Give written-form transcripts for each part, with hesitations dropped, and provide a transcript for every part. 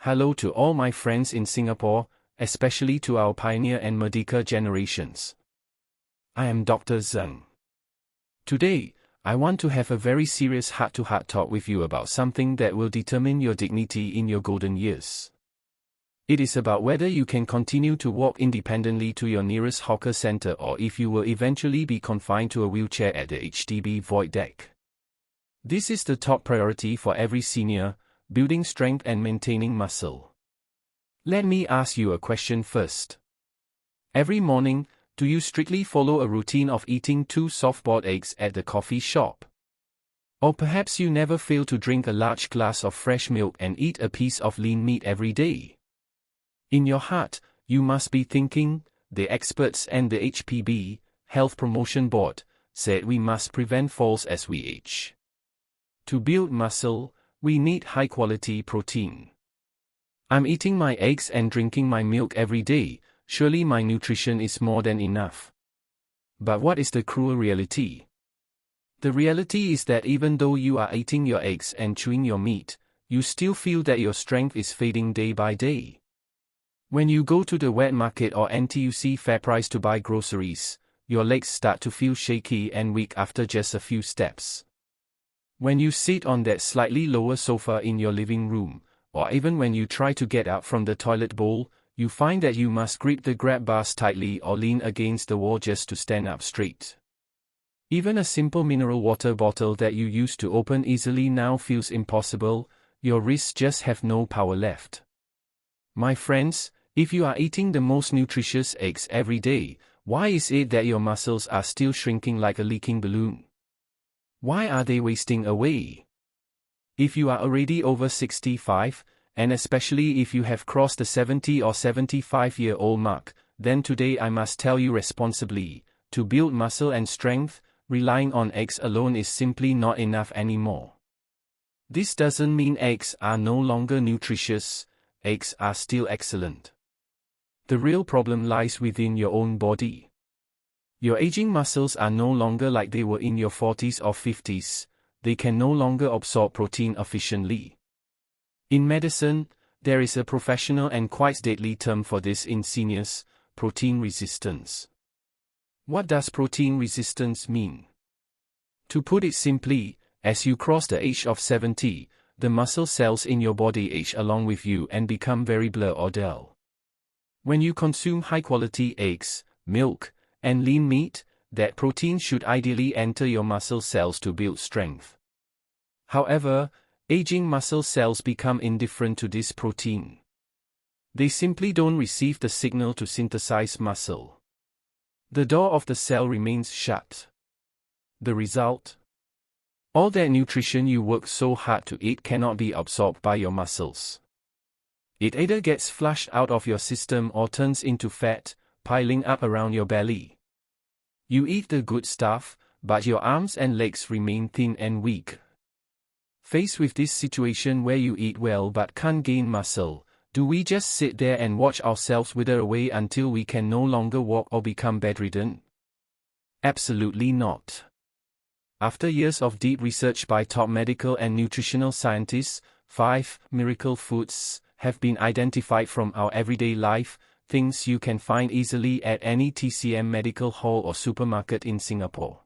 Hello to all my friends in Singapore, especially to our pioneer and merdeka generations. I am Dr. Zeng. Today, I want to have a very serious heart-to-heart talk with you about something that will determine your dignity in your golden years. It is about whether you can continue to walk independently to your nearest hawker center or if you will eventually be confined to a wheelchair at the HDB void deck. This is the top priority for every senior: building strength and maintaining muscle. Let me ask you a question first. Every morning, do you strictly follow a routine of eating 2 soft-boiled eggs at the coffee shop? Or perhaps you never fail to drink a large glass of fresh milk and eat a piece of lean meat every day? In your heart, you must be thinking, the experts and the HPB, Health Promotion Board, said we must prevent falls as we age. To build muscle, we need high-quality protein. I'm eating my eggs and drinking my milk every day, surely my nutrition is more than enough. But what is the cruel reality? The reality is that even though you are eating your eggs and chewing your meat, you still feel that your strength is fading day by day. When you go to the wet market or NTUC FairPrice to buy groceries, your legs start to feel shaky and weak after just a few steps. When you sit on that slightly lower sofa in your living room, or even when you try to get out from the toilet bowl, you find that you must grip the grab bars tightly or lean against the wall just to stand up straight. Even a simple mineral water bottle that you used to open easily now feels impossible. Your wrists just have no power left. My friends, if you are eating the most nutritious eggs every day, why is it that your muscles are still shrinking like a leaking balloon? Why are they wasting away? If you are already over 65, and especially if you have crossed the 70 or 75-year-old mark, then today I must tell you responsibly, to build muscle and strength, relying on eggs alone is simply not enough anymore. This doesn't mean eggs are no longer nutritious. Eggs are still excellent. The real problem lies within your own body. Your aging muscles are no longer like they were in your 40s or 50s, they can no longer absorb protein efficiently. In medicine, there is a professional and quite deadly term for this in seniors: protein resistance. What does protein resistance mean? To put it simply, as you cross the age of 70, the muscle cells in your body age along with you and become very blurred or dull. When you consume high-quality eggs, milk, and lean meat, that protein should ideally enter your muscle cells to build strength. However, aging muscle cells become indifferent to this protein. They simply don't receive the signal to synthesize muscle. The door of the cell remains shut. The result? All that nutrition you work so hard to eat cannot be absorbed by your muscles. It either gets flushed out of your system or turns into fat, piling up around your belly. You eat the good stuff, but your arms and legs remain thin and weak. Faced with this situation where you eat well but can't gain muscle, do we just sit there and watch ourselves wither away until we can no longer walk or become bedridden? Absolutely not. After years of deep research by top medical and nutritional scientists, 5 miracle foods have been identified from our everyday life, things you can find easily at any TCM medical hall or supermarket in Singapore.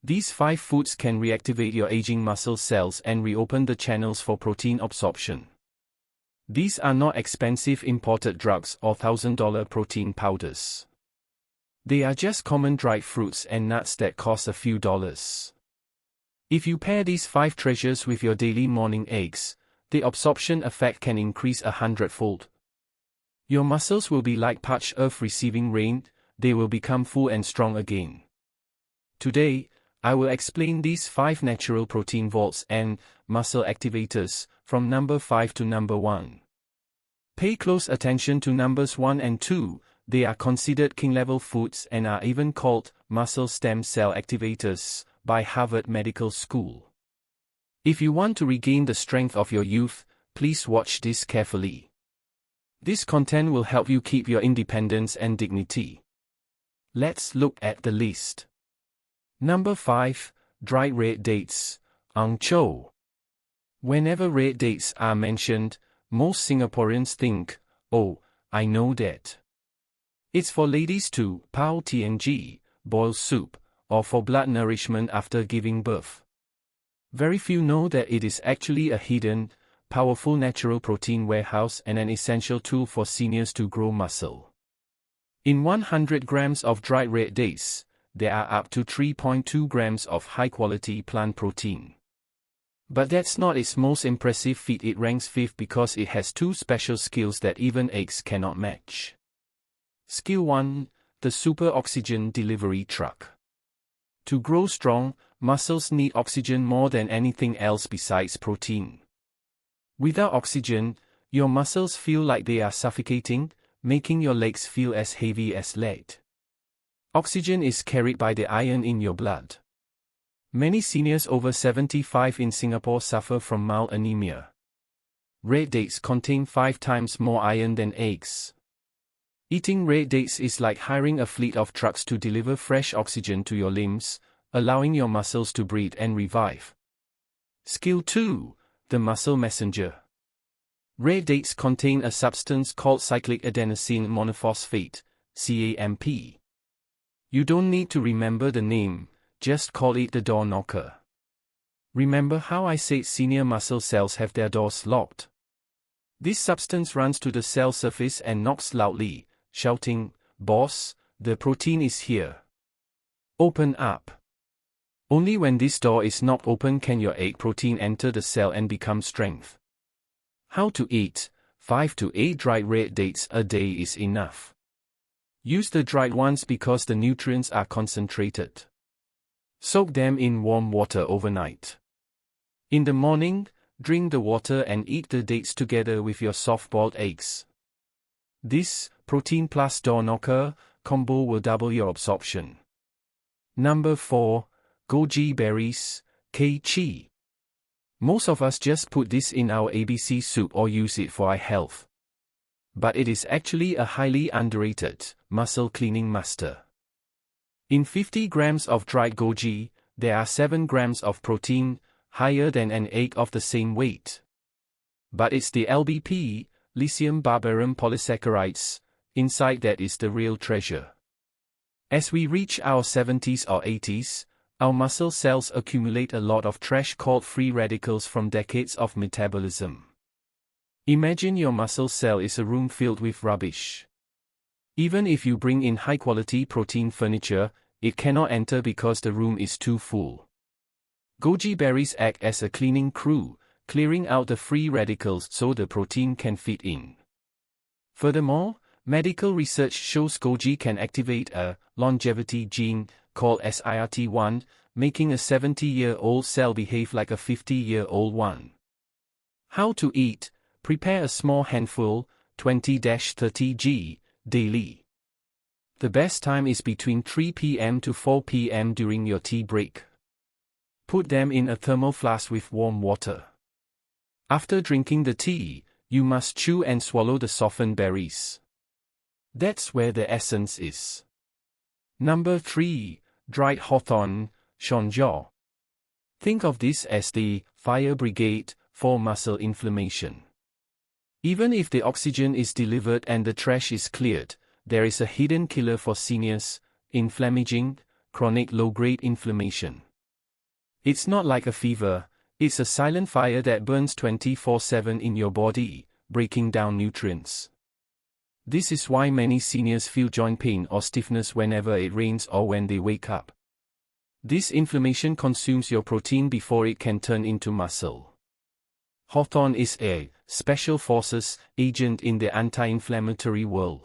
These 5 foods can reactivate your aging muscle cells and reopen the channels for protein absorption. These are not expensive imported drugs or $1,000 protein powders. They are just common dried fruits and nuts that cost a few dollars. If you pair these 5 treasures with your daily morning eggs, the absorption effect can increase 100-fold. Your muscles will be like parched earth receiving rain, they will become full and strong again. Today, I will explain these 5 natural protein vaults and muscle activators, from number 5 to number 1. Pay close attention to numbers 1 and 2, they are considered king-level foods and are even called muscle stem cell activators by Harvard Medical School. If you want to regain the strength of your youth, please watch this carefully. This content will help you keep your independence and dignity. Let's look at the list. Number 5, dried red dates, Ang Chow. Whenever red dates are mentioned, Most Singaporeans think, oh, I know that. It's for ladies to pao TNG, boil soup, or for blood nourishment after giving birth. Very few know that it is actually a hidden, powerful natural protein warehouse and an essential tool for seniors to grow muscle. In 100 grams of dried red dates, there are up to 3.2 grams of high-quality plant protein. But that's not its most impressive feat. It ranks fifth because it has two special skills that even eggs cannot match. Skill 1. The Super Oxygen Delivery Truck. To grow strong, muscles need oxygen more than anything else besides protein. Without oxygen, your muscles feel like they are suffocating, making your legs feel as heavy as lead. Oxygen is carried by the iron in your blood. Many seniors over 75 in Singapore suffer from mild anemia. Red dates contain 5 times more iron than eggs. Eating red dates is like hiring a fleet of trucks to deliver fresh oxygen to your limbs, allowing your muscles to breathe and revive. Skill 2. The Muscle Messenger. Red dates contain a substance called cyclic adenosine monophosphate, CAMP. You don't need to remember the name, just call it the door knocker. Remember how I said senior muscle cells have their doors locked? This substance runs to the cell surface and knocks loudly, shouting, "Boss, the protein is here. Open up." Only when this door is not open can your egg protein enter the cell and become strength. How to eat? 5 to 8 dried red dates a day is enough. Use the dried ones because the nutrients are concentrated. Soak them in warm water overnight. In the morning, drink the water and eat the dates together with your soft-boiled eggs. This, protein plus door knocker, combo will double your absorption. Number 4. Goji berries, K-chi. Most of us just put this in our ABC soup or use it for eye health. But it is actually a highly underrated, muscle cleaning master. In 50 grams of dried goji, there are 7 grams of protein, higher than an egg of the same weight. But it's the LBP, lithium barbarum polysaccharides, inside that is the real treasure. As we reach our 70s or 80s, our muscle cells accumulate a lot of trash called free radicals from decades of metabolism. Imagine your muscle cell is a room filled with rubbish. Even if you bring in high-quality protein furniture, it cannot enter because the room is too full. Goji berries act as a cleaning crew, clearing out the free radicals so the protein can fit in. Furthermore, medical research shows goji can activate a longevity gene called SIRT1, making a 70-year-old cell behave like a 50-year-old one. How to eat? Prepare a small handful, 20-30 g, daily. The best time is between 3 p.m. to 4 p.m. during your tea break. Put them in a thermal flask with warm water. After drinking the tea, you must chew and swallow the softened berries. That's where the essence is. Number 3. Dried hawthorn, shonjo. Think of this as the fire brigade for muscle inflammation. Even if the oxygen is delivered and the trash is cleared, there is a hidden killer for seniors: inflammaging, chronic low-grade inflammation. It's not like a fever, it's a silent fire that burns 24/7 in your body, breaking down nutrients. This is why many seniors feel joint pain or stiffness whenever it rains or when they wake up. This inflammation consumes your protein before it can turn into muscle. Hawthorn is a special forces agent in the anti-inflammatory world.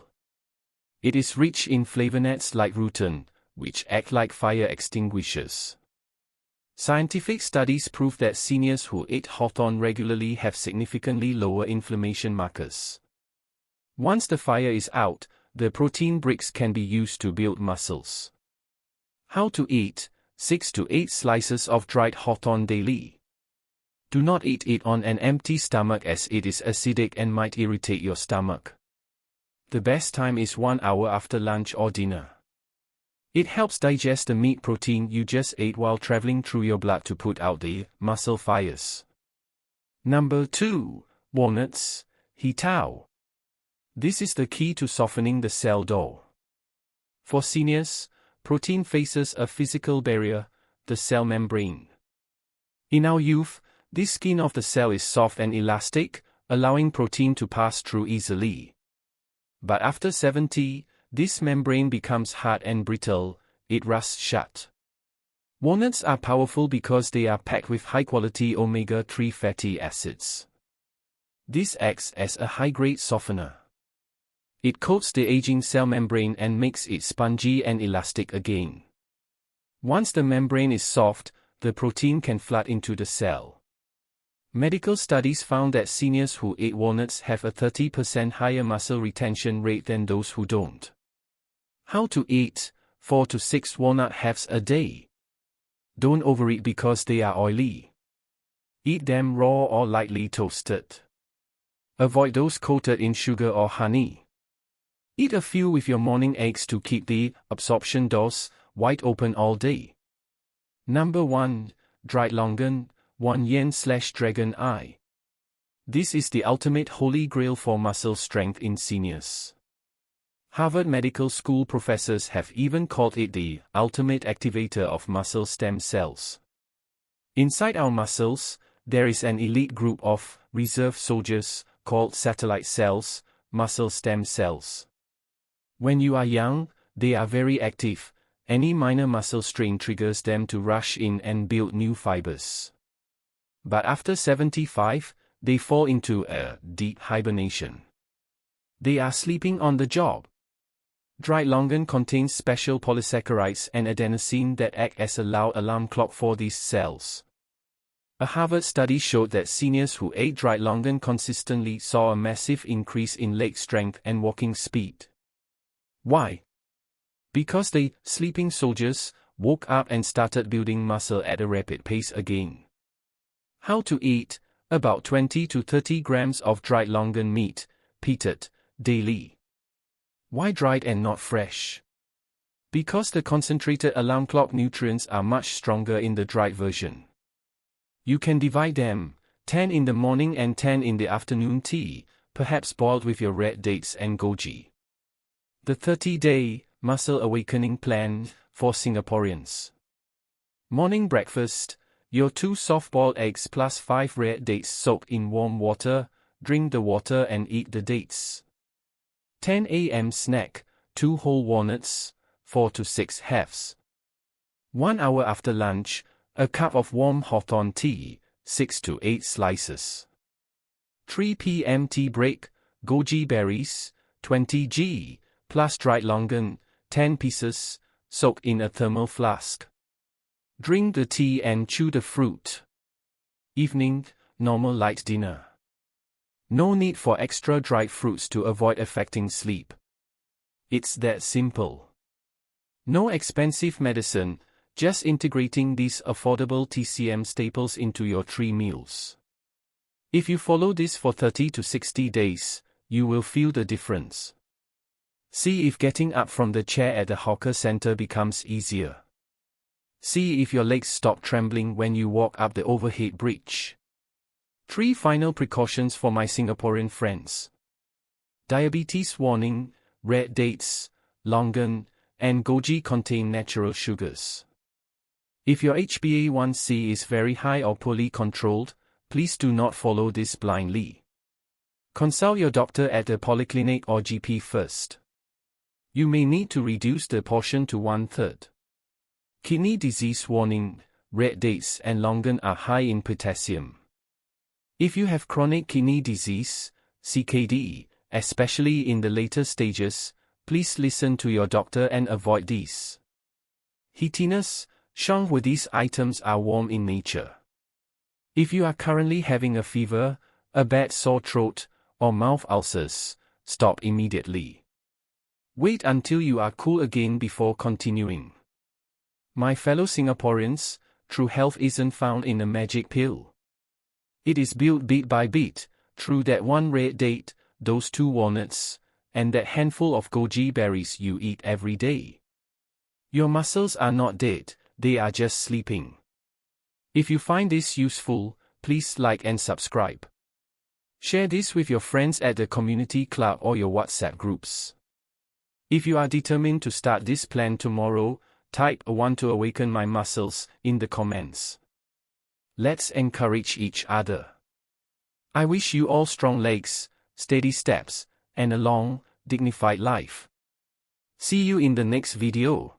It is rich in flavonoids like rutin, which act like fire extinguishers. Scientific studies prove that seniors who eat hawthorn regularly have significantly lower inflammation markers. Once the fire is out, the protein bricks can be used to build muscles. How to eat? 6 to 8 slices of dried hawthorn daily. Do not eat it on an empty stomach as it is acidic and might irritate your stomach. The best time is 1 hour after lunch or dinner. It helps digest the meat protein you just ate while traveling through your blood to put out the muscle fires. Number 2. Walnuts, He-tao. This is the key to softening the cell door. For seniors, protein faces a physical barrier, the cell membrane. In our youth, this skin of the cell is soft and elastic, allowing protein to pass through easily. But after 70, this membrane becomes hard and brittle, it rusts shut. Walnuts are powerful because they are packed with high-quality omega-3 fatty acids. This acts as a high-grade softener. It coats the aging cell membrane and makes it spongy and elastic again. Once the membrane is soft, the protein can flood into the cell. Medical studies found that seniors who ate walnuts have a 30% higher muscle retention rate than those who don't. How to eat: 4 to 6 walnut halves a day. Don't overeat because they are oily. Eat them raw or lightly toasted. Avoid those coated in sugar or honey. Eat a few with your morning eggs to keep the absorption doors wide open all day. Number 1. Dried longan, 1 yen/dragon eye. This is the ultimate holy grail for muscle strength in seniors. Harvard Medical School professors have even called it the ultimate activator of muscle stem cells. Inside our muscles, there is an elite group of reserve soldiers called satellite cells, muscle stem cells. When you are young, they are very active. Any minor muscle strain triggers them to rush in and build new fibers. But after 75, they fall into a deep hibernation. They are sleeping on the job. Dried longan contains special polysaccharides and adenosine that act as a loud alarm clock for these cells. A Harvard study showed that seniors who ate dried longan consistently saw a massive increase in leg strength and walking speed. Why? Because the sleeping soldiers woke up and started building muscle at a rapid pace again. How to eat: about 20 to 30 grams of dried longan meat, peated, daily. Why dried and not fresh? Because the concentrated alarm clock nutrients are much stronger in the dried version. You can divide them, 10 in the morning and 10 in the afternoon tea, perhaps boiled with your red dates and goji. The 30-day Muscle Awakening Plan for Singaporeans. Morning breakfast: your 2 soft-boiled eggs plus 5 red dates soaked in warm water, drink the water and eat the dates. 10 a.m. snack: 2 whole walnuts, 4 to 6 halves. 1 hour after lunch, a cup of warm hawthorn tea, 6 to 8 slices. 3 p.m. tea break: goji berries, 20 g, plus dried longan, 10 pieces, soaked in a thermal flask. Drink the tea and chew the fruit. Evening: normal light dinner. No need for extra dried fruits to avoid affecting sleep. It's that simple. No expensive medicine, just integrating these affordable TCM staples into your 3 meals. If you follow this for 30 to 60 days, you will feel the difference. See if getting up from the chair at the hawker center becomes easier. See if your legs stop trembling when you walk up the overhead bridge. 3 final precautions for my Singaporean friends. Diabetes warning: red dates, longan, and goji contain natural sugars. If your HbA1c is very high or poorly controlled, please do not follow this blindly. Consult your doctor at a polyclinic or GP first. You may need to reduce the portion to 1/3. Kidney disease warning: red dates and longan are high in potassium. If you have chronic kidney disease, CKD, especially in the later stages, please listen to your doctor and avoid these. Heatiness: some of these items are warm in nature. If you are currently having a fever, a bad sore throat, or mouth ulcers, stop immediately. Wait until you are cool again before continuing. My fellow Singaporeans, true health isn't found in a magic pill. It is built bit by bit, through that 1 red date, those 2 walnuts, and that handful of goji berries you eat every day. Your muscles are not dead, they are just sleeping. If you find this useful, please like and subscribe. Share this with your friends at the community club or your WhatsApp groups. If you are determined to start this plan tomorrow, type "I want to awaken my muscles" in the comments. Let's encourage each other. I wish you all strong legs, steady steps, and a long, dignified life. See you in the next video.